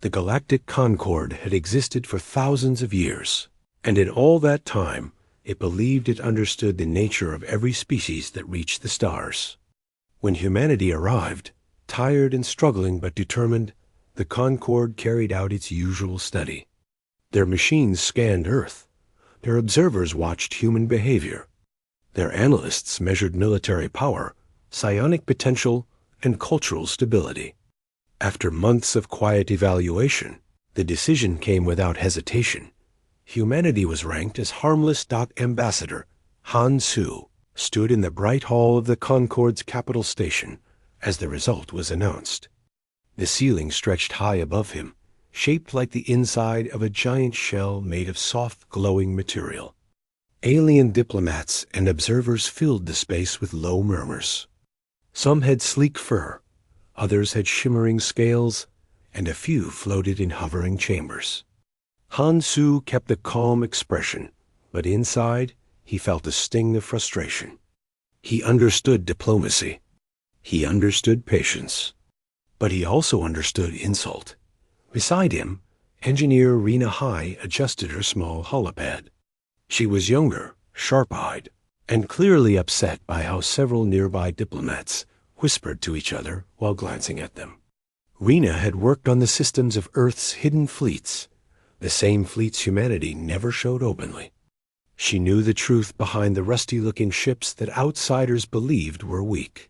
The galactic Concord had existed for thousands of years, and in all that time, it believed it understood the nature of every species that reached the stars. When humanity arrived, tired and struggling but determined, the Concord carried out its usual study. Their machines scanned Earth. Their observers watched human behavior. Their analysts measured military power, psionic potential, and cultural stability. After months of quiet evaluation, the decision came without hesitation. Humanity was ranked as Harmless. Ambassador Han Su stood in the bright hall of the Concord's capital station as the result was announced. The ceiling stretched high above him, shaped like the inside of a giant shell made of soft, glowing material. Alien diplomats and observers filled the space with low murmurs. Some had sleek fur, others had shimmering scales, and a few floated in hovering chambers. Han Su kept a calm expression, but inside he felt a sting of frustration. He understood diplomacy. He understood patience. But he also understood insult. Beside him, engineer Rena Hai adjusted her small holopad. She was younger, sharp-eyed, and clearly upset by how several nearby diplomats whispered to each other while glancing at them. Rena had worked on the systems of Earth's hidden fleets, the same fleets humanity never showed openly. She knew the truth behind the rusty-looking ships that outsiders believed were weak.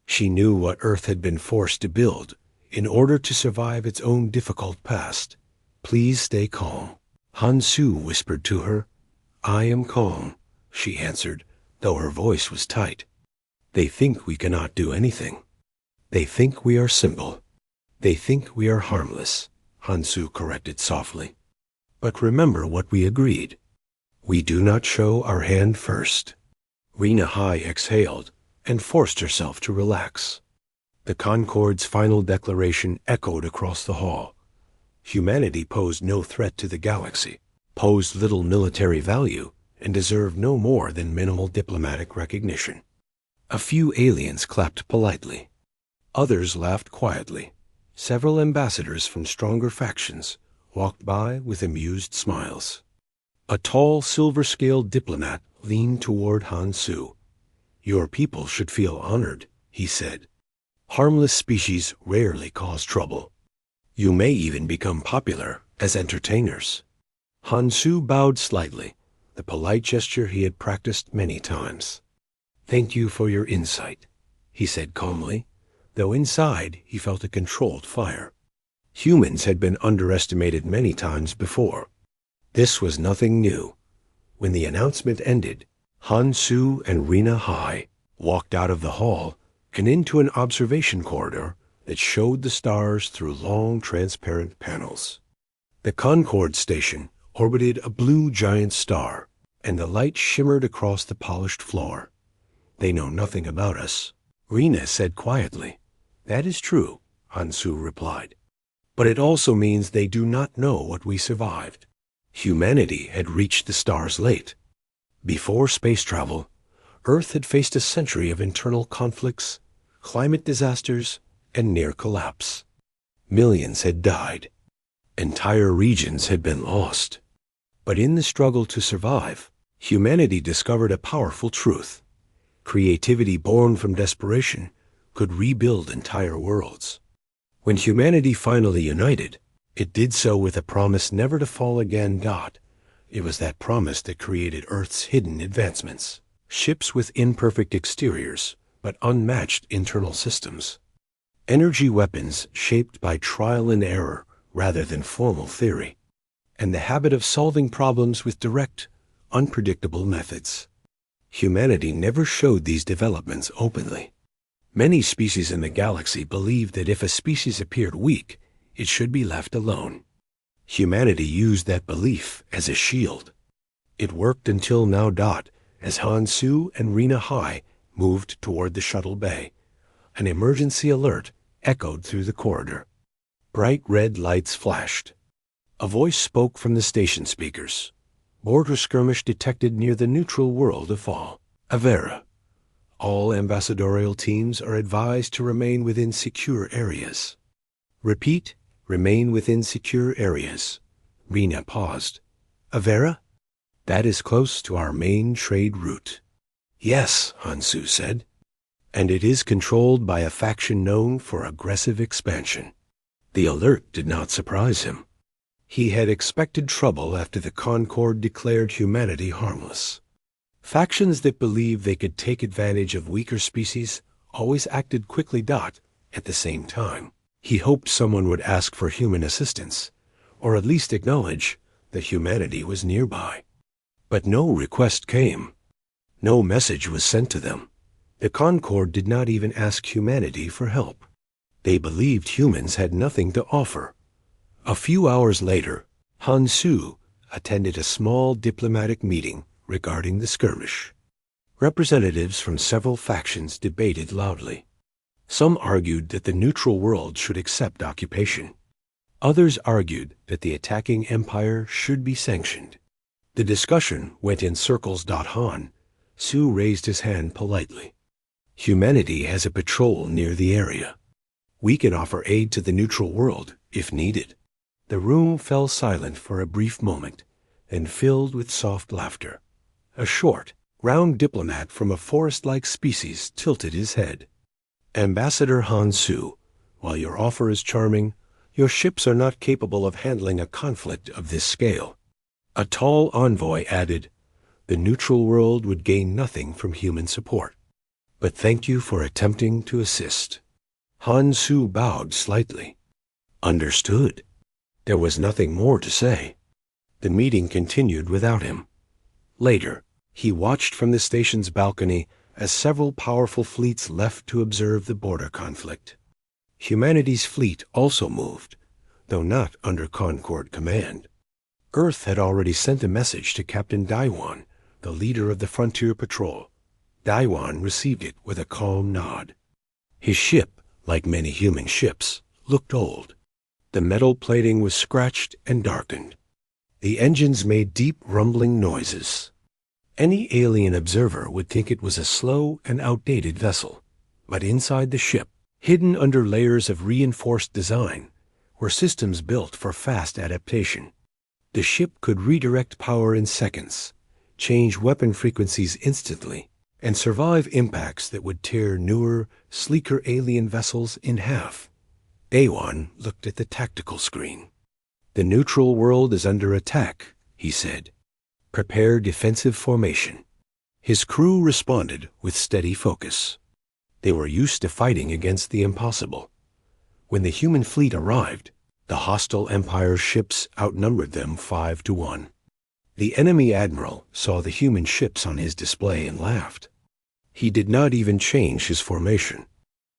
She knew what Earth had been forced to build in order to survive its own difficult past. "Please stay calm," Han Su whispered to her. "I am calm," she answered, though her voice was tight. "They think we cannot do anything. They think we are simple. They think we are harmless," Han Su corrected softly. "But remember what we agreed. We do not show our hand first." Rena Hai exhaled and forced herself to relax. The Concord's final declaration echoed across the hall. Humanity posed no threat to the galaxy, posed little military value, and deserved no more than minimal diplomatic recognition. A few aliens clapped politely. Others laughed quietly. Several ambassadors from stronger factions walked by with amused smiles. A tall, silver-scaled diplomat leaned toward Han Su. "Your people should feel honored," he said. "Harmless species rarely cause trouble. You may even become popular as entertainers." Han Su bowed slightly, the polite gesture he had practiced many times. "Thank you for your insight," he said calmly, though inside he felt a controlled fire. Humans had been underestimated many times before. This was nothing new. When the announcement ended, Han Su and Rena Hai walked out of the hall and into an observation corridor that showed the stars through long, transparent panels. The Concorde station orbited a blue giant star, and the light shimmered across the polished floor. "They know nothing about us," Rena said quietly. "That is true," Han Su replied. "But it also means they do not know what we survived." Humanity had reached the stars late. Before space travel, Earth had faced a century of internal conflicts, climate disasters, and near collapse. Millions had died. Entire regions had been lost. But in the struggle to survive, humanity discovered a powerful truth. Creativity born from desperation could rebuild entire worlds. When humanity finally united, it did so with a promise never to fall again. It was that promise that created Earth's hidden advancements. Ships with imperfect exteriors, but unmatched internal systems. Energy weapons shaped by trial and error rather than formal theory. And the habit of solving problems with direct, unpredictable methods. Humanity never showed these developments openly. Many species in the galaxy believed that if a species appeared weak, it should be left alone. Humanity used that belief as a shield. It worked until now. As Han Su and Rena Hai moved toward the shuttle bay, an emergency alert echoed through the corridor. Bright red lights flashed. A voice spoke from the station speakers. "Border skirmish detected near the neutral world of Fall. Avera. All ambassadorial teams are advised to remain within secure areas." "Repeat, Remain within secure areas. Rena paused. Avera? That is close to our main trade route. Yes, Hansu said. And it is controlled by a faction known for aggressive expansion. The alert did not surprise him. He had expected trouble after the Concord declared humanity harmless. Factions that believed they could take advantage of weaker species always acted quickly. At the same time, he hoped someone would ask for human assistance, or at least acknowledge that humanity was nearby. But no request came. No message was sent to them. The Concord did not even ask humanity for help. They believed humans had nothing to offer. A few hours later, Hansu attended a small diplomatic meeting regarding the skirmish. Representatives from several factions debated loudly. Some argued that the neutral world should accept occupation. Others argued that the attacking empire should be sanctioned. The discussion went in circles. Hansu raised his hand politely. Humanity has a patrol near the area. We can offer aid to the neutral world if needed. The room fell silent for a brief moment, then filled with soft laughter. A short, round diplomat from a forest-like species tilted his head. Ambassador Hansu, while your offer is charming, your ships are not capable of handling a conflict of this scale. A tall envoy added, the neutral world would gain nothing from human support. But thank you for attempting to assist. Hansu bowed slightly. Understood. There was nothing more to say. The meeting continued without him. Later, he watched from the station's balcony as several powerful fleets left to observe the border conflict. Humanity's fleet also moved, though not under Concord command. Earth had already sent a message to Captain Daiwan, the leader of the Frontier Patrol. Daiwan received it with a calm nod. His ship, like many human ships, looked old. The metal plating was scratched and darkened. The engines made deep rumbling noises. Any alien observer would think it was a slow and outdated vessel. But inside the ship, hidden under layers of reinforced design, were systems built for fast adaptation. The ship could redirect power in seconds, change weapon frequencies instantly, and survive impacts that would tear newer, sleeker alien vessels in half. Daiwan looked at the tactical screen. The neutral world is under attack, he said. Prepare defensive formation. His crew responded with steady focus. They were used to fighting against the impossible. When the human fleet arrived, the hostile Empire's ships outnumbered them 5-1. The enemy admiral saw the human ships on his display and laughed. He did not even change his formation.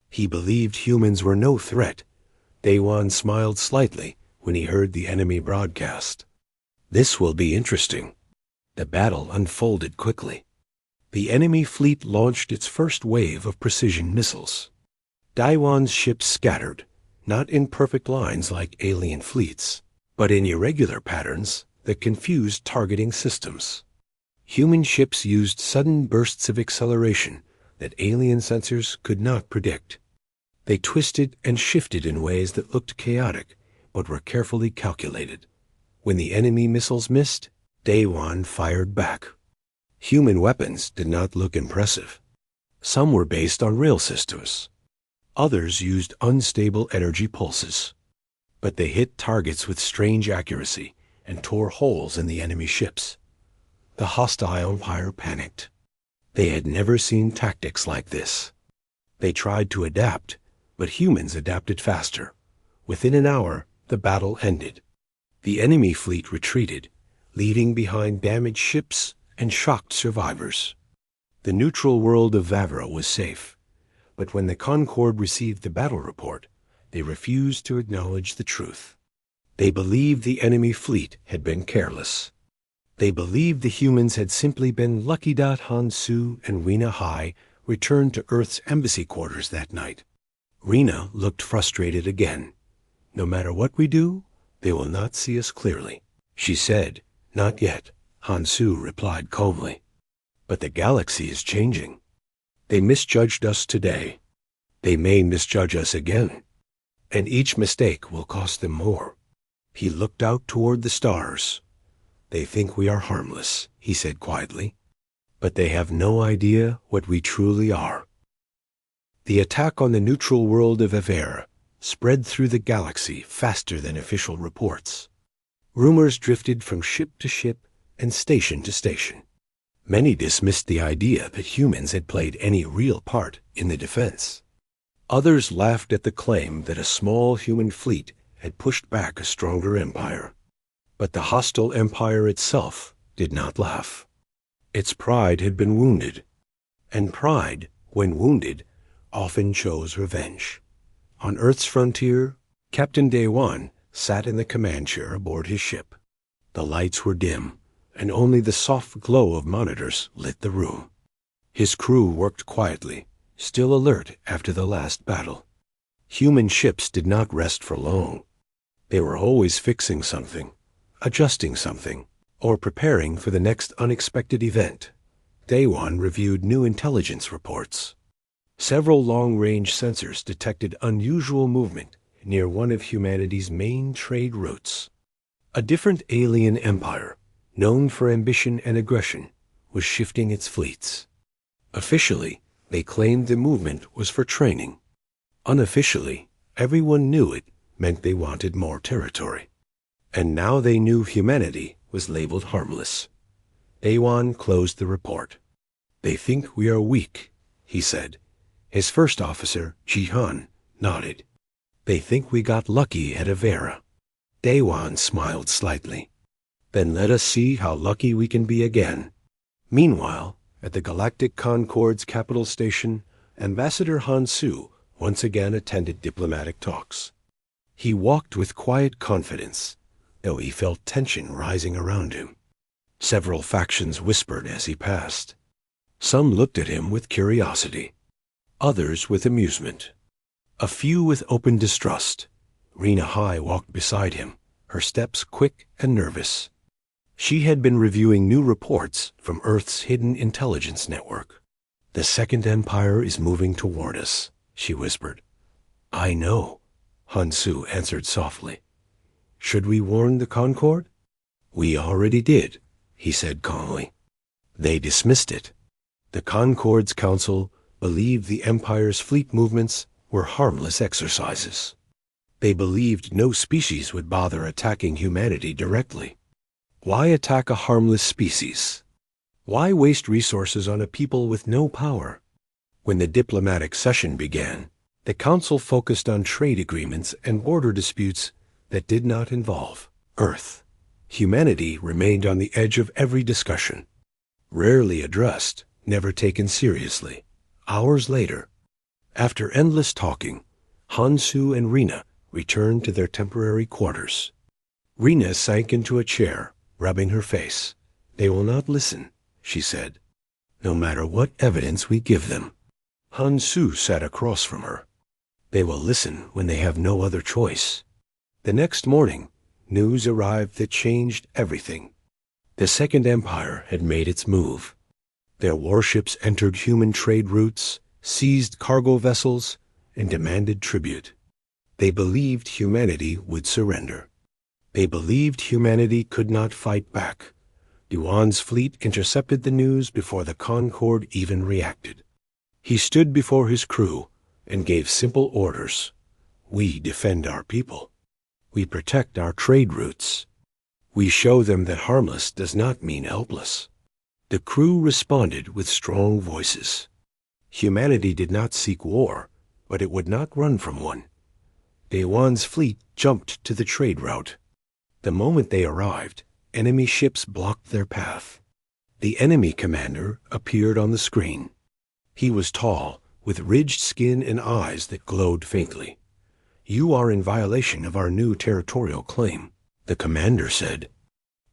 He believed humans were no threat. Daiwan smiled slightly when he heard the enemy broadcast. This will be interesting. The battle unfolded quickly. The enemy fleet launched its first wave of precision missiles. Daiwan's ships scattered, not in perfect lines like alien fleets, but in irregular patterns that confused targeting systems. Human ships used sudden bursts of acceleration that alien sensors could not predict. They twisted and shifted in ways that looked chaotic, but were carefully calculated. When the enemy missiles missed, Daiwan fired back. Human weapons did not look impressive. Some were based on rail systems. Others used unstable energy pulses. But they hit targets with strange accuracy and tore holes in the enemy ships. The hostile Empire panicked. They had never seen tactics like this. They tried to adapt, but humans adapted faster. Within an hour, the battle ended. The enemy fleet retreated, leaving behind damaged ships and shocked survivors. The neutral world of Vavra was safe, but when the Concord received the battle report, they refused to acknowledge the truth. They believed the enemy fleet had been careless. They believed the humans had simply been lucky. Hansu and Rena Hai returned to Earth's embassy quarters that night. Rena looked frustrated again. No matter what we do, they will not see us clearly, she said. Not yet, Hansu replied calmly. But the galaxy is changing. They misjudged us today. They may misjudge us again. and each mistake will cost them more. He looked out toward the stars. They think we are harmless, he said quietly, but they have no idea what we truly are. The attack on the neutral world of Avera spread through the galaxy faster than official reports. Rumors drifted from ship to ship and station to station. Many dismissed the idea that humans had played any real part in the defense. Others laughed at the claim that a small human fleet had pushed back a stronger empire. But the hostile empire itself did not laugh. Its pride had been wounded, and pride, when wounded, often chose revenge. On Earth's frontier, Captain Dewan sat in the command chair aboard his ship. The lights were dim, and only the soft glow of monitors lit the room. His crew worked quietly, still alert after the last battle. Human ships did not rest for long. They were always fixing something, adjusting something, or preparing for the next unexpected event. Dewan reviewed new intelligence reports. Several long-range sensors detected unusual movement near one of humanity's main trade routes. A different alien empire, known for ambition and aggression, was shifting its fleets. Officially, they claimed the movement was for training. Unofficially, everyone knew it meant they wanted more territory. And now they knew humanity was labeled harmless. Dewan closed the report. "They think we are weak," he said. His first officer, Jihan, nodded. "They think we got lucky at Avera." Dewan smiled slightly. "Then let us see how lucky we can be again." Meanwhile, at the Galactic Concord's capital station, Ambassador Han Su once again attended diplomatic talks. He walked with quiet confidence, though he felt tension rising around him. Several factions whispered as he passed. Some looked at him with curiosity, others with amusement, a few with open distrust. Rena Hai walked beside him, her steps quick and nervous. She had been reviewing new reports from Earth's hidden intelligence network. "The Second Empire is moving toward us," she whispered. "I know," Han Su answered softly. "Should we warn the Concord?" "We already did," he said calmly. They dismissed it. The Concord's council believed the Empire's fleet movements were harmless exercises. They believed no species would bother attacking humanity directly. Why attack a harmless species? Why waste resources on a people with no power? When the diplomatic session began, the council focused on trade agreements and border disputes that did not involve Earth. Humanity remained on the edge of every discussion, rarely addressed, never taken seriously. Hours later, after endless talking, Han Su and Rena returned to their temporary quarters. Rena sank into a chair, rubbing her face. "They will not listen," she said, "no matter what evidence we give them." Han Su sat across from her. "They will listen when they have no other choice." The next morning, news arrived that changed everything. The Second Empire had made its move. Their warships entered human trade routes, seized cargo vessels, and demanded tribute. They believed humanity would surrender. They believed humanity could not fight back. Dewan's fleet intercepted the news before the Concord even reacted. He stood before his crew and gave simple orders. "We defend our people. We protect our trade routes. We show them that harmless does not mean helpless." The crew responded with strong voices. Humanity did not seek war, but it would not run from one. Dewan's fleet jumped to the trade route. The moment they arrived, enemy ships blocked their path. The enemy commander appeared on the screen. He was tall, with ridged skin and eyes that glowed faintly. "You are in violation of our new territorial claim," the commander said.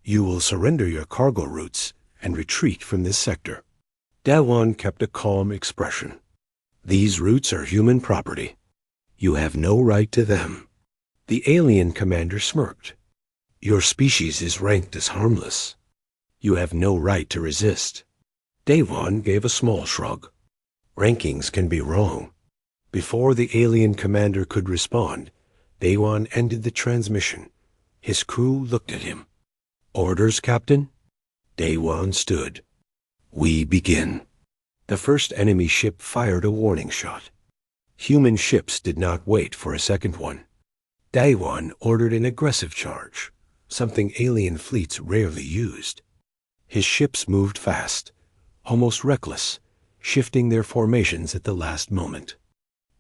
"You will surrender your cargo routes and retreat from this sector." Dewan kept a calm expression. "These routes are human property. You have no right to them." The alien commander smirked. "Your species is ranked as harmless. You have no right to resist." Dewan gave a small shrug. "Rankings can be wrong." Before the alien commander could respond, Daewon ended the transmission. His crew looked at him. "Orders, Captain?" Daewon stood. "We begin." The first enemy ship fired a warning shot. Human ships did not wait for a second one. Daewon ordered an aggressive charge, something alien fleets rarely used. His ships moved fast, almost reckless, shifting their formations at the last moment.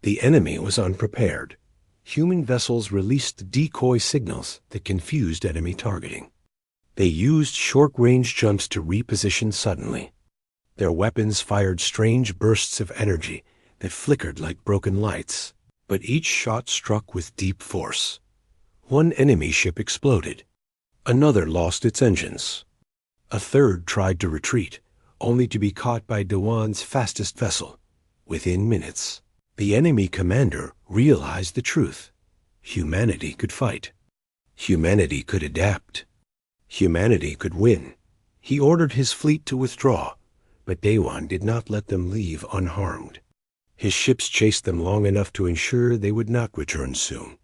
The enemy was unprepared. Human vessels released decoy signals that confused enemy targeting. They used short-range jumps to reposition suddenly. Their weapons fired strange bursts of energy that flickered like broken lights, but each shot struck with deep force. One enemy ship exploded. Another lost its engines. A third tried to retreat, only to be caught by Daewon's fastest vessel. Within minutes, the enemy commander realized the truth. Humanity could fight. Humanity could adapt. Humanity could win. He ordered his fleet to withdraw, but Daewon did not let them leave unharmed. His ships chased them long enough to ensure they would not return soon.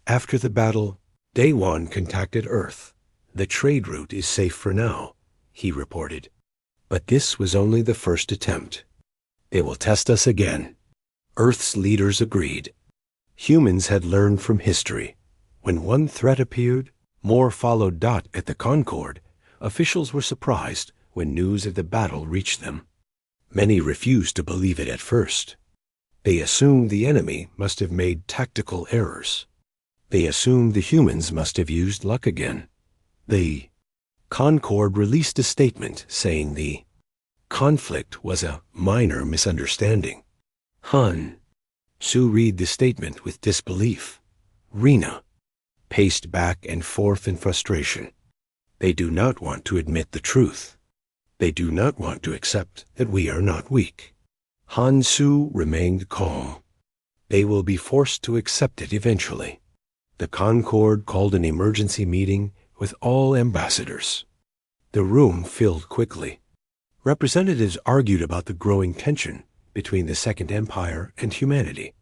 After the battle, Daewon contacted Earth. "The trade route is safe for now," he reported. But this was only the first attempt. "They will test us again." Earth's leaders agreed. Humans had learned from history. When one threat appeared, more followed. At the Concorde, officials were surprised when news of the battle reached them. Many refused to believe it at first. They assumed the enemy must have made tactical errors. They assumed the humans must have used luck again. The Concorde released a statement saying the conflict was a minor misunderstanding. Sue read the statement with disbelief. Rena paced back and forth in frustration. They do not want to admit the truth. They do not want to accept that we are not weak. Sue remained calm. They will be forced to accept it eventually. The Concorde called an emergency meeting with all ambassadors. The room filled quickly. Representatives argued about the growing tension between the Second Empire and humanity.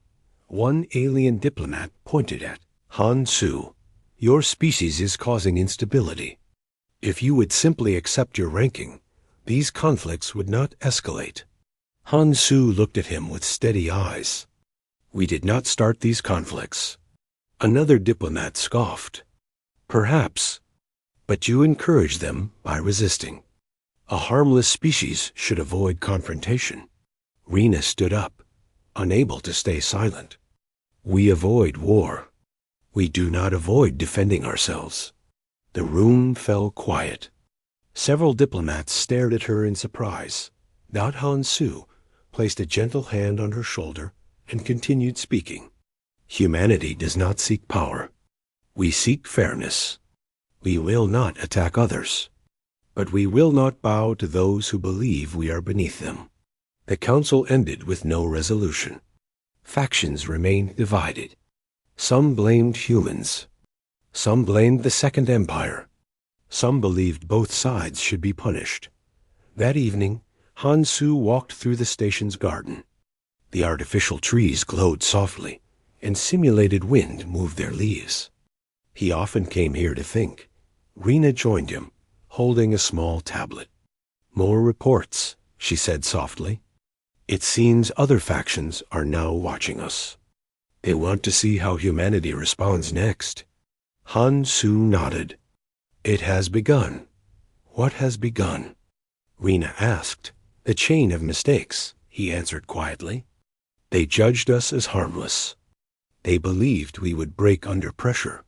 One alien diplomat pointed at Sue. "Your species is causing instability. If you would simply accept your ranking, these conflicts would not escalate." Sue looked at him with steady eyes. "We did not start these conflicts." Another diplomat scoffed. "Perhaps, but you encouraged them by resisting. A harmless species should avoid confrontation." Rena stood up, unable to stay silent. "We avoid war. We do not avoid defending ourselves." The room fell quiet. Several diplomats stared at her in surprise. Sue placed a gentle hand on her shoulder and continued speaking. "Humanity does not seek power. We seek fairness. We will not attack others, but we will not bow to those who believe we are beneath them." The council ended with no resolution. Factions remained divided. Some blamed humans. Some blamed the Second Empire. Some believed both sides should be punished. That evening, Sue walked through the station's garden. The artificial trees glowed softly, and simulated wind moved their leaves. He often came here to think. Rena joined him, holding a small tablet. "More reports," she said softly. "It seems other factions are now watching us. They want to see how humanity responds next." Sue nodded. "It has begun." "What has begun?" Rena asked. "The chain of mistakes," he answered quietly. "They judged us as harmless. They believed we would break under pressure.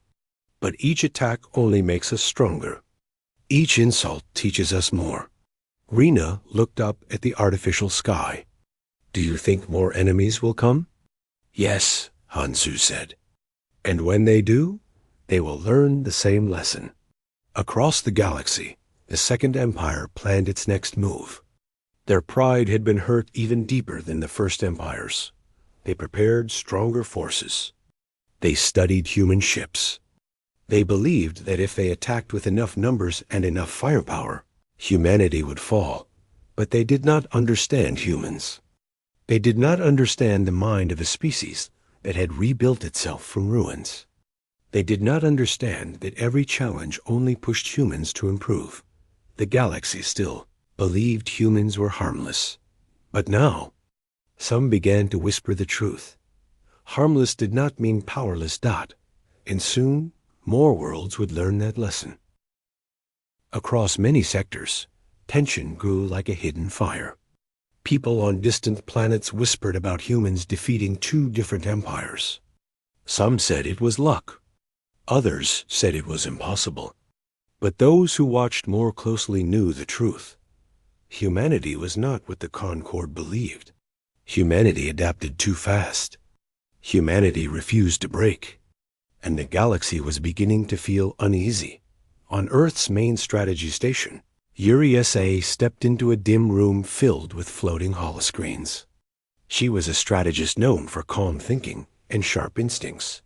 But each attack only makes us stronger. Each insult teaches us more." Rena looked up at the artificial sky. "Do you think more enemies will come?" "Yes," Sue said. "And when they do, they will learn the same lesson." Across the galaxy, the Second Empire planned its next move. Their pride had been hurt even deeper than the First Empire's. They prepared stronger forces. They studied human ships. They believed that if they attacked with enough numbers and enough firepower, humanity would fall. But they did not understand humans. They did not understand the mind of a species that had rebuilt itself from ruins. They did not understand that every challenge only pushed humans to improve. The galaxy still believed humans were harmless. But now, some began to whisper the truth. Harmless did not mean powerless. And soon, more worlds would learn that lesson. Across many sectors, tension grew like a hidden fire. People on distant planets whispered about humans defeating two different empires. Some said it was luck. Others said it was impossible. But those who watched more closely knew the truth. Humanity was not what the Concord believed. Humanity adapted too fast. Humanity refused to break. And the galaxy was beginning to feel uneasy. On Earth's main strategy station, Yuri S.A. stepped into a dim room filled with floating holoscreens. She was a strategist known for calm thinking and sharp instincts.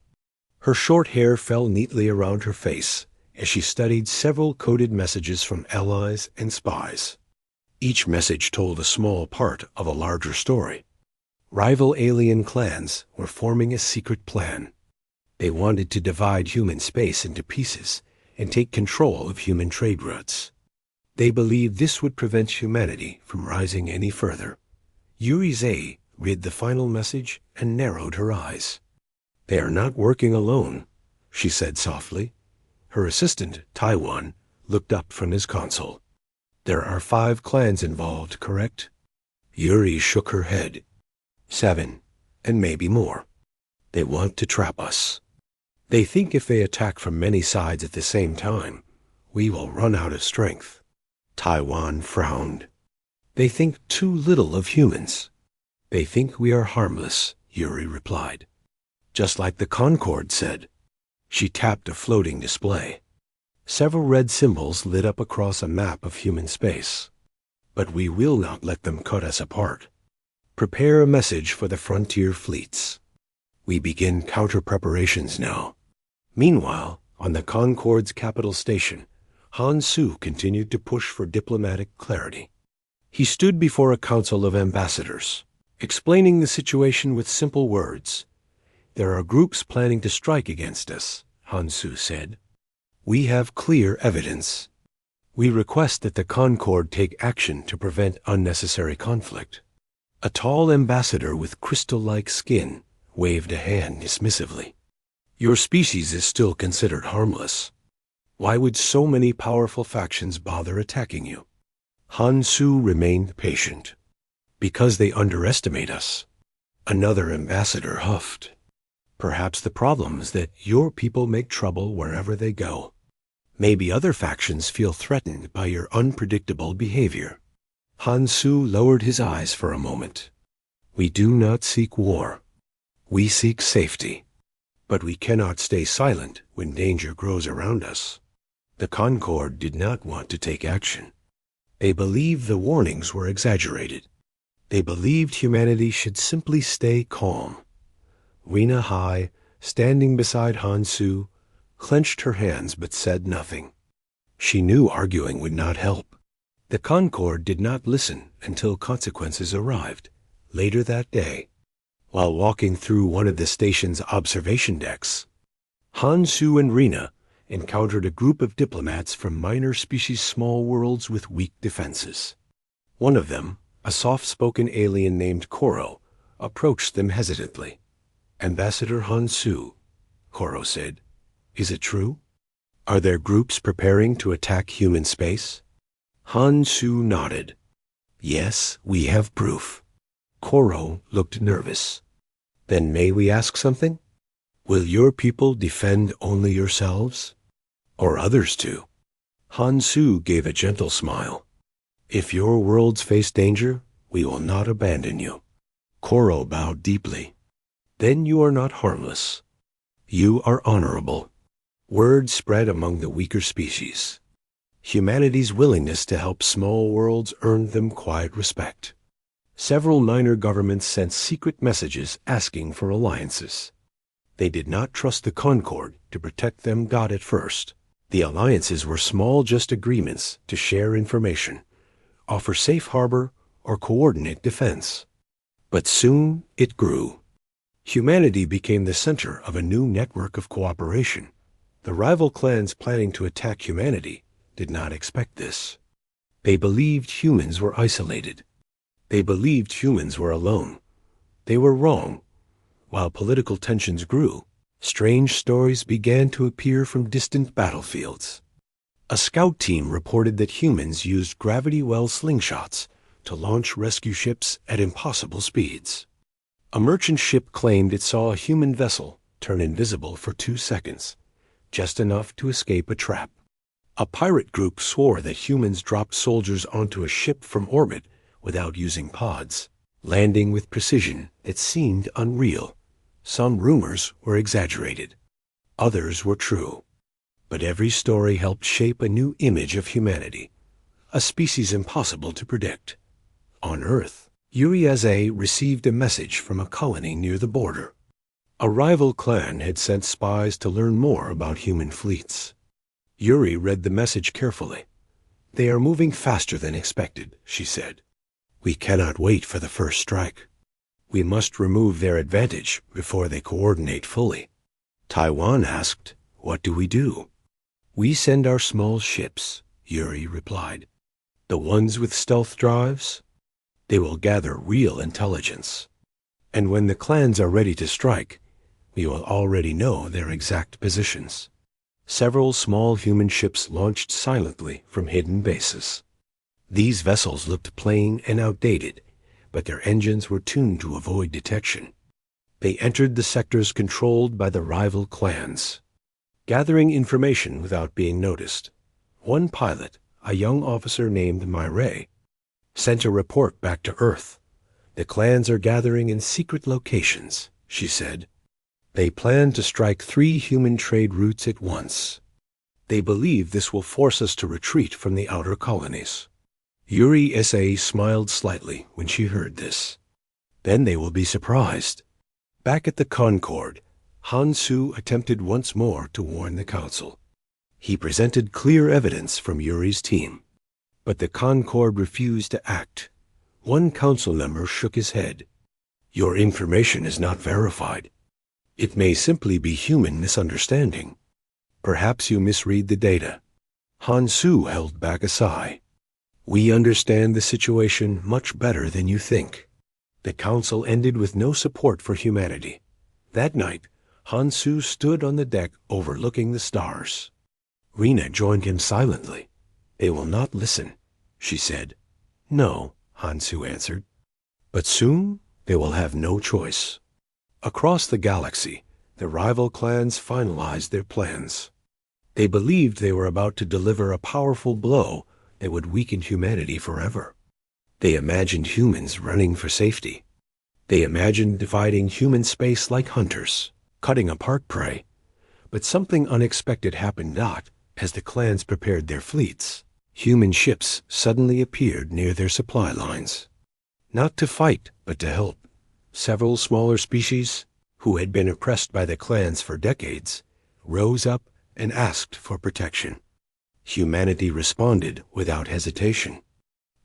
Her short hair fell neatly around her face as she studied several coded messages from allies and spies. Each message told a small part of a larger story. Rival alien clans were forming a secret plan. They wanted to divide human space into pieces and take control of human trade routes. They believed this would prevent humanity from rising any further. Yuri Z read the final message and narrowed her eyes. "They are not working alone," she said softly. Her assistant, Taiwan, looked up from his console. "There are 5 clans involved, correct?" Yuri shook her head. 7, and maybe more. They want to trap us. They think if they attack from many sides at the same time, we will run out of strength. Taiwan frowned. They think too little of humans. They think we are harmless, Yuri replied. Just like the Concord said. She tapped a floating display. Several red symbols lit up across a map of human space. But we will not let them cut us apart. Prepare a message for the frontier fleets. We begin counter preparations now. Meanwhile, on the Concord's capital station, Han Su continued to push for diplomatic clarity. He stood before a council of ambassadors, explaining the situation with simple words. "There are groups planning to strike against us," Han Su said. "We have clear evidence. We request that the Concord take action to prevent unnecessary conflict." A tall ambassador with crystal-like skin waved a hand dismissively. "Your species is still considered harmless. Why would so many powerful factions bother attacking you?" Han Su remained patient. "Because they underestimate us." Another ambassador huffed. "Perhaps the problem is that your people make trouble wherever they go. Maybe other factions feel threatened by your unpredictable behavior." Han Su lowered his eyes for a moment. "We do not seek war. We seek safety. But we cannot stay silent when danger grows around us." The Concord did not want to take action. They believed the warnings were exaggerated. They believed humanity should simply stay calm. Rena Hai, standing beside Han Su, clenched her hands but said nothing. She knew arguing would not help. The Concord did not listen until consequences arrived, later that day. While walking through one of the station's observation decks, Han Su and Rena encountered a group of diplomats from minor species small worlds with weak defenses. One of them, a soft-spoken alien named Koro, approached them hesitantly. "Ambassador Han Su," Koro said, "is it true? Are there groups preparing to attack human space?" Han Su nodded. "Yes, we have proof." Koro looked nervous. "Then may we ask something? Will your people defend only yourselves? Or others too?" Han Su gave a gentle smile. "If your worlds face danger, we will not abandon you." Koro bowed deeply. "Then you are not harmless. You are honorable." Word spread among the weaker species. Humanity's willingness to help small worlds earned them quiet respect. Several minor governments sent secret messages asking for alliances. They did not trust the Concord to protect them God at first. The alliances were small just agreements to share information, offer safe harbor, or coordinate defense. But soon it grew. Humanity became the center of a new network of cooperation, The rival clans planning to attack humanity did not expect this. They believed humans were isolated. They believed humans were alone. They were wrong. While political tensions grew, strange stories began to appear from distant battlefields. A scout team reported that humans used gravity well slingshots to launch rescue ships at impossible speeds. A merchant ship claimed it saw a human vessel turn invisible for 2 seconds, just enough to escape a trap. A pirate group swore that humans dropped soldiers onto a ship from orbit without using pods, landing with precision that seemed unreal. Some rumors were exaggerated. Others were true. But every story helped shape a new image of humanity, a species impossible to predict. On Earth, Uriaze received a message from a colony near the border. A rival clan had sent spies to learn more about human fleets. Yuri read the message carefully. "They are moving faster than expected," she said. "We cannot wait for the first strike. We must remove their advantage before they coordinate fully." Taiwan asked, "What do we do?" "We send our small ships," Yuri replied. "The ones with stealth drives? They will gather real intelligence. And when the clans are ready to strike, we will already know their exact positions." Several small human ships launched silently from hidden bases. These vessels looked plain and outdated, but their engines were tuned to avoid detection. They entered the sectors controlled by the rival clans, gathering information without being noticed. One pilot, a young officer named Myray, sent a report back to Earth. "The clans are gathering in secret locations," she said. "They plan to strike 3 human trade routes at once. They believe this will force us to retreat from the outer colonies." Yuri S.A. smiled slightly when she heard this. "Then they will be surprised." Back at the Concord, Han Su attempted once more to warn the council. He presented clear evidence from Yuri's team, but the Concord refused to act. One council member shook his head. "Your information is not verified. It may simply be human misunderstanding. Perhaps you misread the data." Han Su held back a sigh. "We understand the situation much better than you think." The council ended with no support for humanity. That night, Han Su stood on the deck overlooking the stars. Rena joined him silently. "They will not listen," she said. "No," Han Su answered. "But soon they will have no choice." Across the galaxy, the rival clans finalized their plans. They believed they were about to deliver a powerful blow that would weaken humanity forever. They imagined humans running for safety. They imagined dividing human space like hunters, cutting apart prey. But something unexpected happened not as the clans prepared their fleets. Human ships suddenly appeared near their supply lines. Not to fight, but to help. Several smaller species, who had been oppressed by the clans for decades, rose up and asked for protection. Humanity responded without hesitation.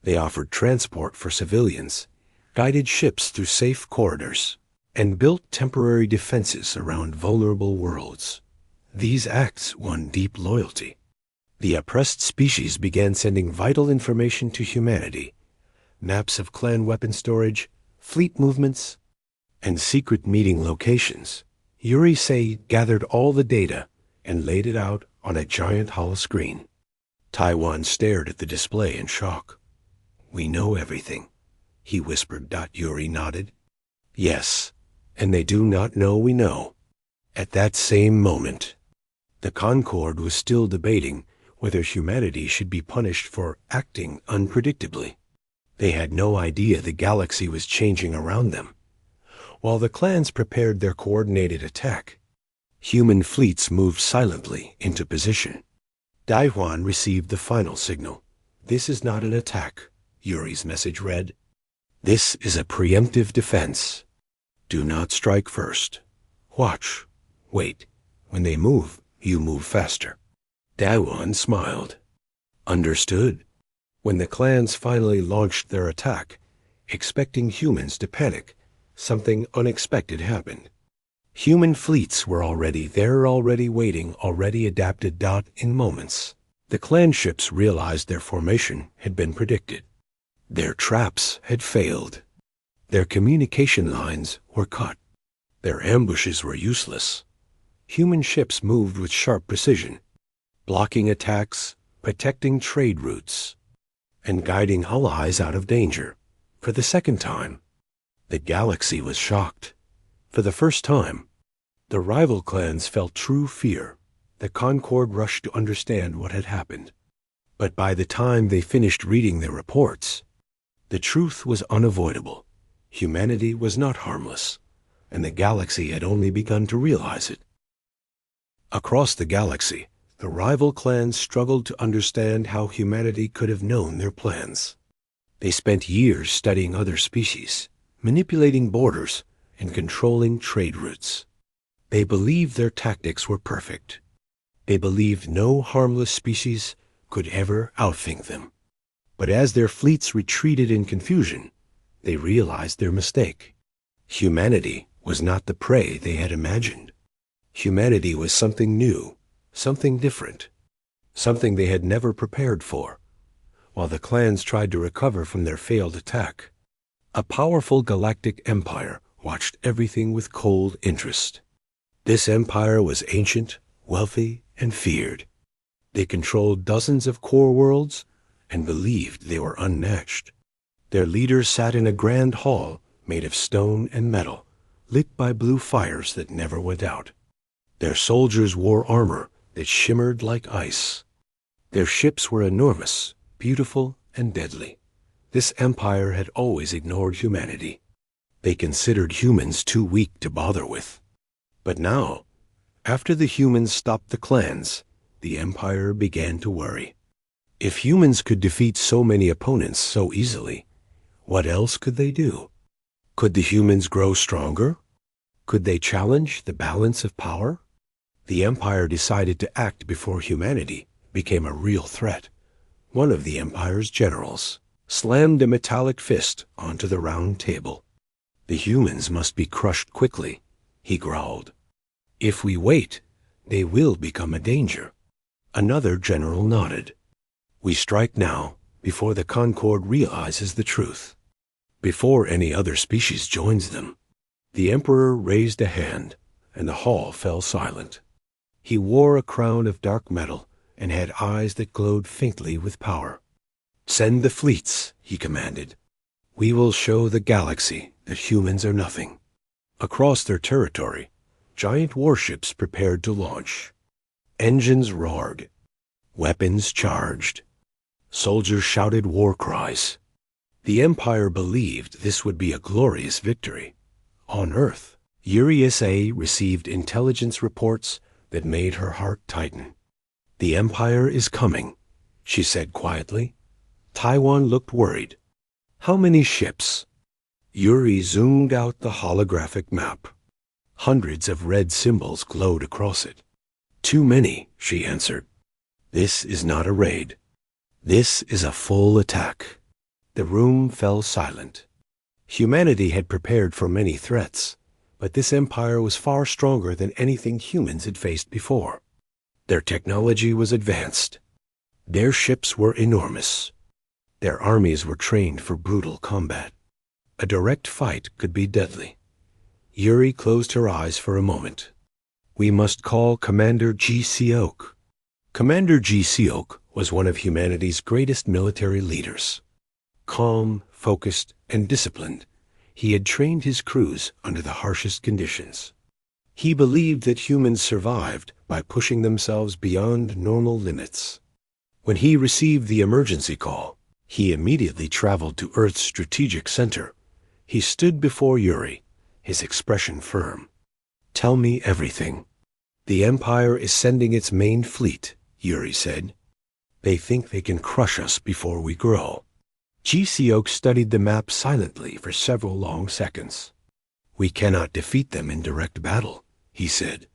They offered transport for civilians, guided ships through safe corridors, and built temporary defenses around vulnerable worlds. These acts won deep loyalty. The oppressed species began sending vital information to humanity: maps of clan weapon storage, fleet movements, and secret meeting locations. Yuri Sei gathered all the data and laid it out on a giant holoscreen. Taiwan stared at the display in shock. "We know everything," he whispered. Yuri nodded. "Yes, and they do not know we know." At that same moment, the Concord was still debating whether humanity should be punished for acting unpredictably. They had no idea the galaxy was changing around them. While the clans prepared their coordinated attack, human fleets moved silently into position. Daihuan received the final signal. "This is not an attack," Yuri's message read. "This is a preemptive defense. Do not strike first. Watch. Wait. When they move, you move faster." Daihuan smiled. "Understood." When the clans finally launched their attack, expecting humans to panic, something unexpected happened. Human fleets were already there, already waiting, already adapted. In moments, the clan ships realized their formation had been predicted. Their traps had failed. Their communication lines were cut. Their ambushes were useless. Human ships moved with sharp precision, blocking attacks, protecting trade routes, and guiding allies out of danger. For the second time, the galaxy was shocked. For the first time, the rival clans felt true fear. The Concord rushed to understand what had happened. But by the time they finished reading their reports, the truth was unavoidable. Humanity was not harmless, and the galaxy had only begun to realize it. Across the galaxy, the rival clans struggled to understand how humanity could have known their plans. They spent years studying other species, manipulating borders, and controlling trade routes. They believed their tactics were perfect. They believed no harmless species could ever outthink them. But as their fleets retreated in confusion, they realized their mistake. Humanity was not the prey they had imagined. Humanity was something new, something different, something they had never prepared for. While the clans tried to recover from their failed attack, a powerful galactic empire watched everything with cold interest. This empire was ancient, wealthy, and feared. They controlled dozens of core worlds and believed they were unmatched. Their leaders sat in a grand hall made of stone and metal, lit by blue fires that never went out. Their soldiers wore armor that shimmered like ice. Their ships were enormous, beautiful, and deadly. This empire had always ignored humanity. They considered humans too weak to bother with. But now, after the humans stopped the clans, the empire began to worry. If humans could defeat so many opponents so easily, what else could they do? Could the humans grow stronger? Could they challenge the balance of power? The empire decided to act before humanity became a real threat. One of the empire's generals slammed a metallic fist onto the round table. The humans must be crushed quickly, he growled. If we wait, they will become a danger. Another general nodded. We strike now, before the Concord realizes the truth. Before any other species joins them. The emperor raised a hand, and the hall fell silent. He wore a crown of dark metal and had eyes that glowed faintly with power. Send the fleets, he commanded. We will show the galaxy that humans are nothing. Across their territory, giant warships prepared to launch. Engines roared. Weapons charged. Soldiers shouted war cries. The Empire believed this would be a glorious victory. On Earth, Yuri-SA received intelligence reports that made her heart tighten. The Empire is coming, she said quietly. Taiwan looked worried. How many ships? Yuri zoomed out the holographic map. Hundreds of red symbols glowed across it. Too many, she answered. This is not a raid. This is a full attack. The room fell silent. Humanity had prepared for many threats, but this empire was far stronger than anything humans had faced before. Their technology was advanced. Their ships were enormous. Their armies were trained for brutal combat. A direct fight could be deadly. Yuri closed her eyes for a moment. We must call Commander G.C. Oak. Commander G.C. Oak was one of humanity's greatest military leaders. Calm, focused, and disciplined, he had trained his crews under the harshest conditions. He believed that humans survived by pushing themselves beyond normal limits. When he received the emergency call, he immediately traveled to Earth's strategic center. He stood before Yuri, his expression firm. Tell me everything. The Empire is sending its main fleet, Yuri said. They think they can crush us before we grow. G.C. Oak studied the map silently for several long seconds. We cannot defeat them in direct battle, he said.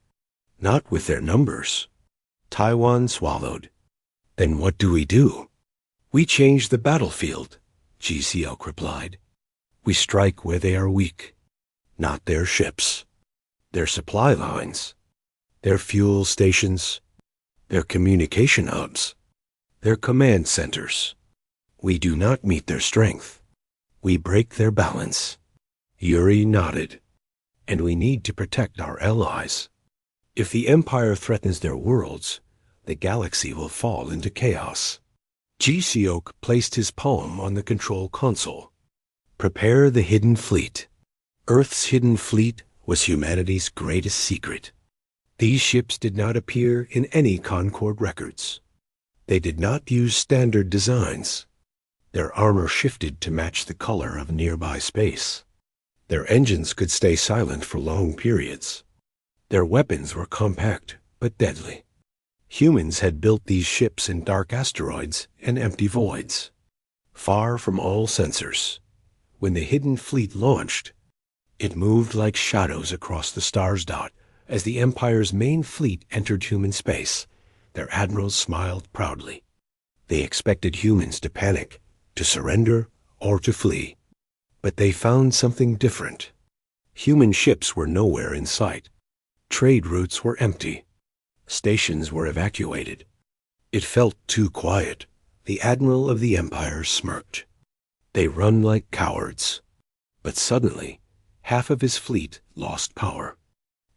Not with their numbers. Taiwan swallowed. Then what do we do? We change the battlefield, G.C. Oak replied. We strike where they are weak, not their ships. their supply lines, their fuel stations, their communication hubs, their command centers. We do not meet their strength. We break their balance. Yuri nodded. And we need to protect our allies. If the Empire threatens their worlds, the galaxy will fall into chaos. Ji-seok placed his palm on the control console. Prepare the hidden fleet. Earth's hidden fleet was humanity's greatest secret. These ships did not appear in any Concord records. They did not use standard designs. Their armor shifted to match the color of nearby space. Their engines could stay silent for long periods. Their weapons were compact but deadly. Humans had built these ships in dark asteroids and empty voids, far from all sensors. When the hidden fleet launched, it moved like shadows across the star's dot. As the Empire's main fleet entered human space, their admirals smiled proudly. They expected humans to panic, to surrender, or to flee. But they found something different. Human ships were nowhere in sight. Trade routes were empty. Stations were evacuated. It felt too quiet. The Admiral of the Empire smirked. They run like cowards. But suddenly, half of his fleet lost power.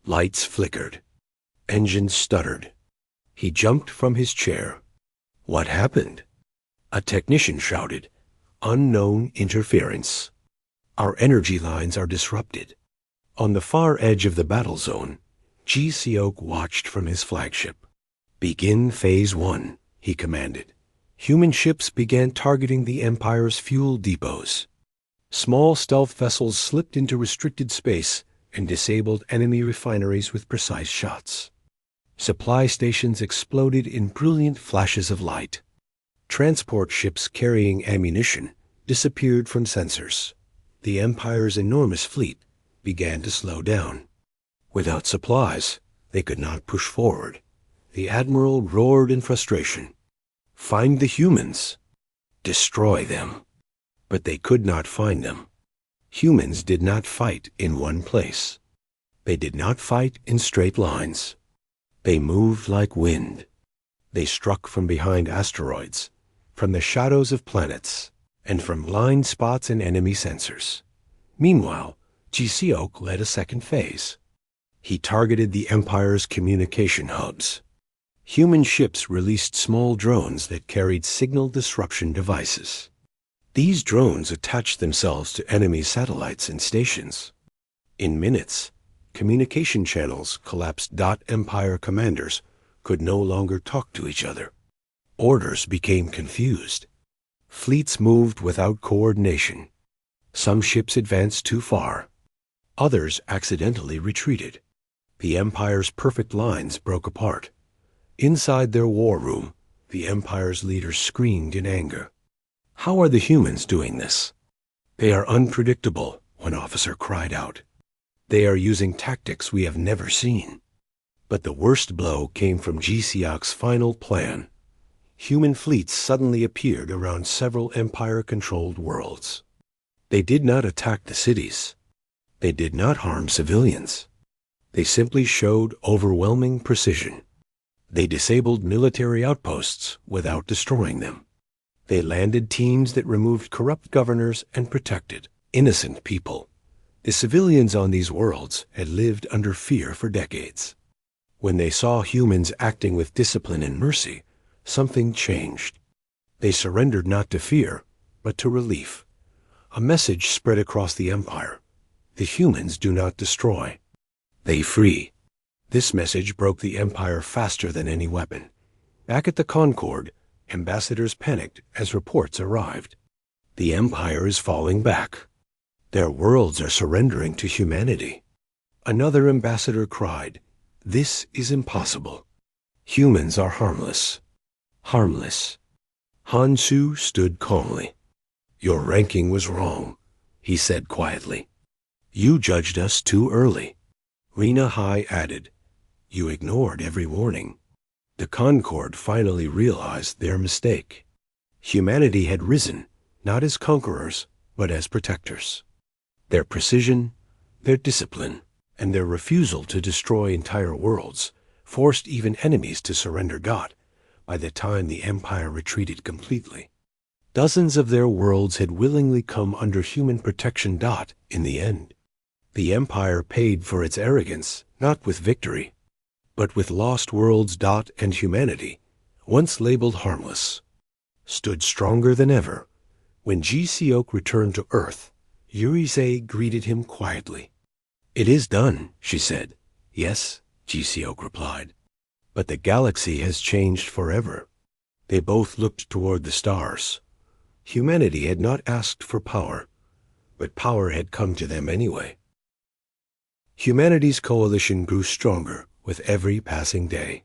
Lights flickered. Engines stuttered. He jumped from his chair. What happened? A technician shouted, "Unknown interference. Our energy lines are disrupted." On the far edge of the battle zone, Ji-seok watched from his flagship. "Begin Phase 1, he commanded. Human ships began targeting the Empire's fuel depots. Small stealth vessels slipped into restricted space and disabled enemy refineries with precise shots. Supply stations exploded in brilliant flashes of light. Transport ships carrying ammunition disappeared from sensors. The Empire's enormous fleet began to slow down. Without supplies, they could not push forward. The Admiral roared in frustration. "Find the humans. Destroy them." But they could not find them. Humans did not fight in one place. They did not fight in straight lines. They moved like wind. They struck from behind asteroids, from the shadows of planets, and from blind spots in enemy sensors. Meanwhile, Ji-seok led a second phase. He targeted the Empire's communication hubs. Human ships released small drones that carried signal disruption devices. These drones attached themselves to enemy satellites and stations. In minutes, communication channels collapsed. Empire commanders could no longer talk to each other. Orders became confused. Fleets moved without coordination. Some ships advanced too far. Others accidentally retreated. The Empire's perfect lines broke apart. Inside their war room, the Empire's leaders screamed in anger. "How are the humans doing this?" "They are unpredictable," one officer cried out. "They are using tactics we have never seen." But the worst blow came from Ji-seok's final plan. Human fleets suddenly appeared around several Empire-controlled worlds. They did not attack the cities. They did not harm civilians. They simply showed overwhelming precision. They disabled military outposts without destroying them. They landed teams that removed corrupt governors and protected innocent people. The civilians on these worlds had lived under fear for decades. When they saw humans acting with discipline and mercy, something changed. They surrendered not to fear, but to relief. A message spread across the Empire. The humans do not destroy. They free. This message broke the Empire faster than any weapon. Back at the Concord, ambassadors panicked as reports arrived. The Empire is falling back. Their worlds are surrendering to humanity. Another ambassador cried, "This is impossible. Humans are harmless." Harmless. Han-su stood calmly. "Your ranking was wrong," he said quietly. "You judged us too early." Rena Hai added, "You ignored every warning." The Concord finally realized their mistake. Humanity had risen, not as conquerors, but as protectors. Their precision, their discipline, and their refusal to destroy entire worlds forced even enemies to surrender. By the time the Empire retreated completely, dozens of their worlds had willingly come under human protection. In the end, the Empire paid for its arrogance not with victory, but with lost worlds. And humanity, once labeled harmless, stood stronger than ever. When GCOK returned to Earth, Yurize greeted him quietly. "It is done," she said. "Yes," GCOK replied. "But the galaxy has changed forever." They both looked toward the stars. Humanity had not asked for power, but power had come to them anyway. Humanity's coalition grew stronger with every passing day.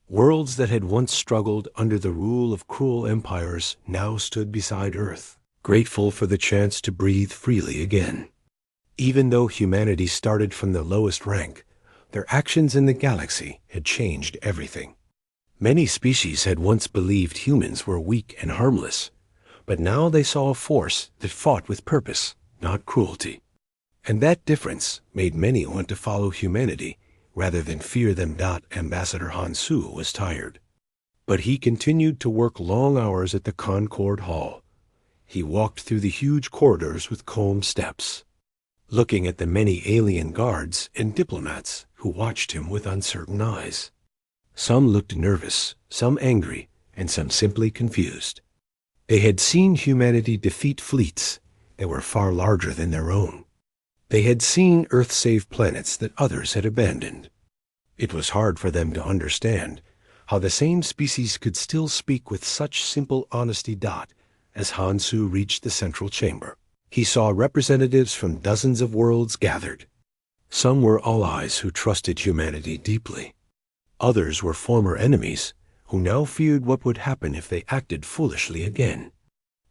Worlds that had once struggled under the rule of cruel empires now stood beside Earth, grateful for the chance to breathe freely again. Even though humanity started from the lowest rank, their actions in the galaxy had changed everything. Many species had once believed humans were weak and harmless, but now they saw a force that fought with purpose, not cruelty. And that difference made many want to follow humanity rather than fear them. Ambassador Hansu was tired, but he continued to work long hours at the Concord Hall. He walked through the huge corridors with calm steps, looking at the many alien guards and diplomats who watched him with uncertain eyes. Some looked nervous, some angry, and some simply confused. They had seen humanity defeat fleets that were far larger than their own. They had seen Earth save planets that others had abandoned. It was hard for them to understand how the same species could still speak with such simple honesty. As Hansu reached the central chamber, he saw representatives from dozens of worlds gathered. Some were allies who trusted humanity deeply. Others were former enemies who now feared what would happen if they acted foolishly again.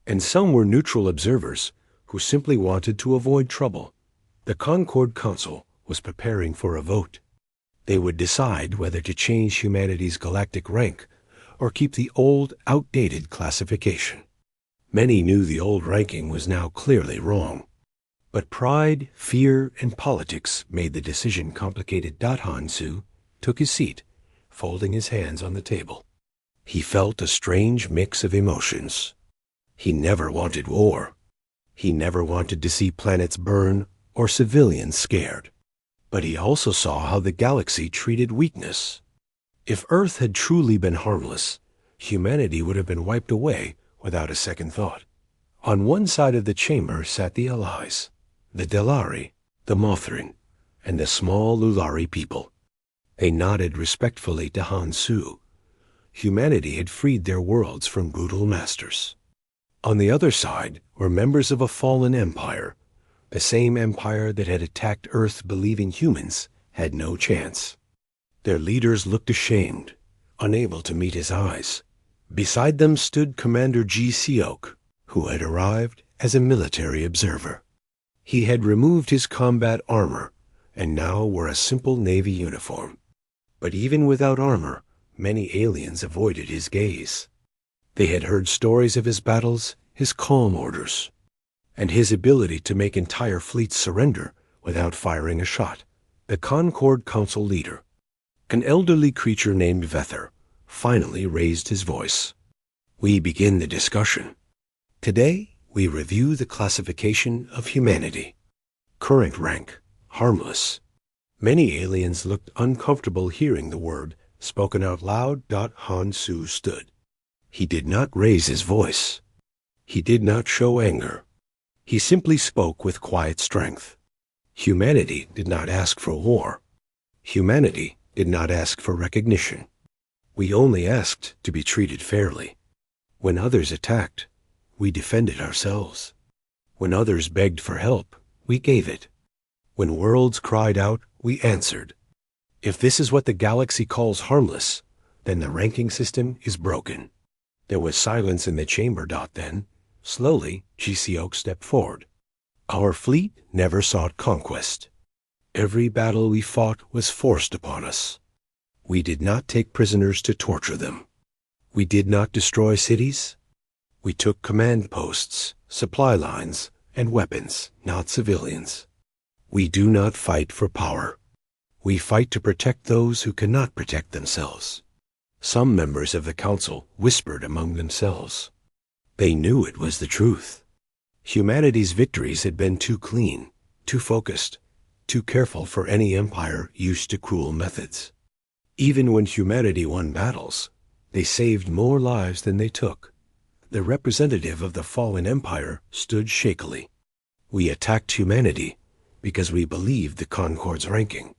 And some were neutral observers who simply wanted to avoid trouble. The Concord Council was preparing for a vote. They would decide whether to change humanity's galactic rank or keep the old, outdated classification. Many knew the old ranking was now clearly wrong. But pride, fear, and politics made the decision complicated. Hansu took his seat, folding his hands on the table. He felt a strange mix of emotions. He never wanted war. He never wanted to see planets burn or civilians scared. But he also saw how the galaxy treated weakness. If Earth had truly been harmless, humanity would have been wiped away without a second thought. On one side of the chamber sat the allies, the Delari, the Mothrin, and the small Lulari people. They nodded respectfully to Hansu. Humanity had freed their worlds from brutal masters. On the other side were members of a fallen empire, the same empire that had attacked Earth believing humans had no chance. Their leaders looked ashamed, unable to meet his eyes. Beside them stood Commander GCOK, who had arrived as a military observer. He had removed his combat armor and now wore a simple Navy uniform. But even without armor, many aliens avoided his gaze. They had heard stories of his battles, his calm orders, and his ability to make entire fleets surrender without firing a shot. The Concord Council leader, an elderly creature named Vether, finally raised his voice. "We begin the discussion. Today, we review the classification of humanity. Current rank, harmless." Many aliens looked uncomfortable hearing the word spoken out loud. Hansu stood. He did not raise his voice. He did not show anger. He simply spoke with quiet strength. Humanity did not ask for war. Humanity did not ask for recognition. We only asked to be treated fairly. When others attacked, we defended ourselves. When others begged for help, we gave it. When worlds cried out, we answered. If this is what the galaxy calls harmless, then the ranking system is broken. There was silence in the chamber. Then, slowly, GCOK stepped forward. Our fleet never sought conquest. Every battle we fought was forced upon us. We did not take prisoners to torture them. We did not destroy cities. We took command posts, supply lines, and weapons, not civilians. We do not fight for power. We fight to protect those who cannot protect themselves. Some members of the council whispered among themselves. They knew it was the truth. Humanity's victories had been too clean, too focused, too careful for any empire used to cruel methods. Even when humanity won battles, they saved more lives than they took. The representative of the fallen empire stood shakily. We attacked humanity because we believed the Concord's ranking.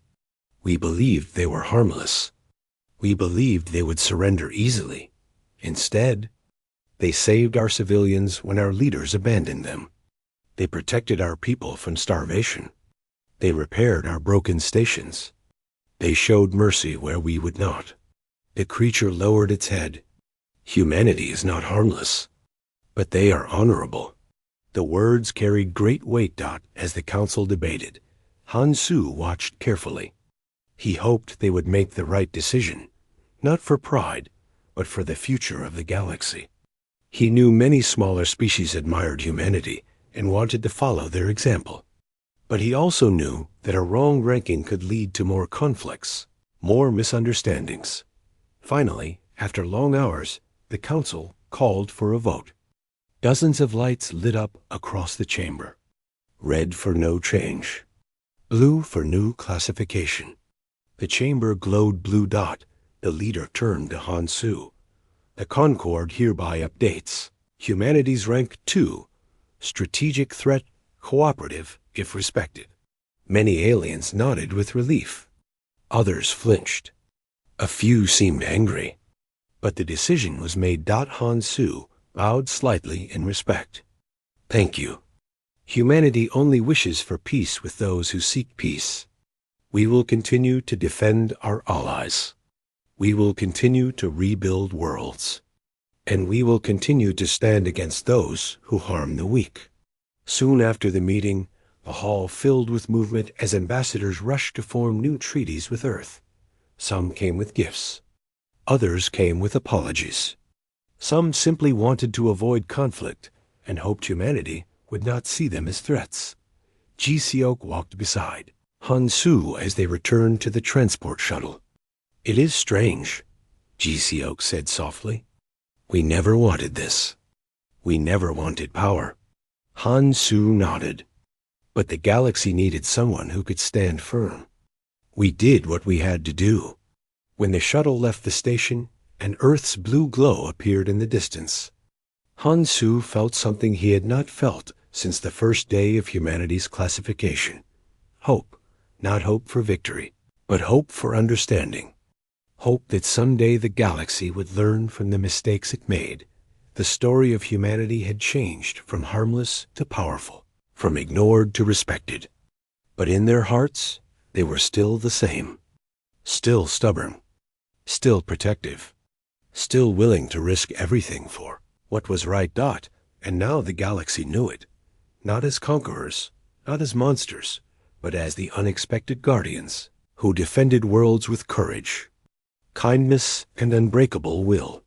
We believed they were harmless. We believed they would surrender easily. Instead, they saved our civilians when our leaders abandoned them. They protected our people from starvation. They repaired our broken stations. They showed mercy where we would not. The creature lowered its head. Humanity is not harmless, but they are honorable. The words carried great weight. As the council debated, Han Su watched carefully. He hoped they would make the right decision, not for pride, but for the future of the galaxy. He knew many smaller species admired humanity and wanted to follow their example. But he also knew that a wrong ranking could lead to more conflicts, more misunderstandings. Finally, after long hours, the council called for a vote. Dozens of lights lit up across the chamber. Red for no change. Blue for new classification. The chamber glowed blue. The leader turned to Han Su. The Concord hereby updates. Humanity's rank 2. Strategic threat, cooperative, if respected. Many aliens nodded with relief. Others flinched. A few seemed angry. But the decision was made. Han Su bowed slightly in respect. Thank you. Humanity only wishes for peace with those who seek peace. We will continue to defend our allies. We will continue to rebuild worlds. And we will continue to stand against those who harm the weak. Soon after the meeting, the hall filled with movement as ambassadors rushed to form new treaties with Earth. Some came with gifts. Others came with apologies. Some simply wanted to avoid conflict and hoped humanity would not see them as threats. Ji Seok walked beside Han Su as they returned to the transport shuttle. It is strange, Ji Seok said softly. We never wanted this. We never wanted power. Han Su nodded. But the galaxy needed someone who could stand firm. We did what we had to do. When the shuttle left the station, an Earth's blue glow appeared in the distance. Han Su felt something he had not felt since the first day of humanity's classification. Hope, not hope for victory, but hope for understanding. Hope that someday the galaxy would learn from the mistakes it made. The story of humanity had changed from harmless to powerful, from ignored to respected. But in their hearts, they were still the same. Still stubborn. Still protective. Still willing to risk everything for what was right. And now the galaxy knew it. Not as conquerors, not as monsters, but as the unexpected guardians who defended worlds with courage, kindness, and unbreakable will.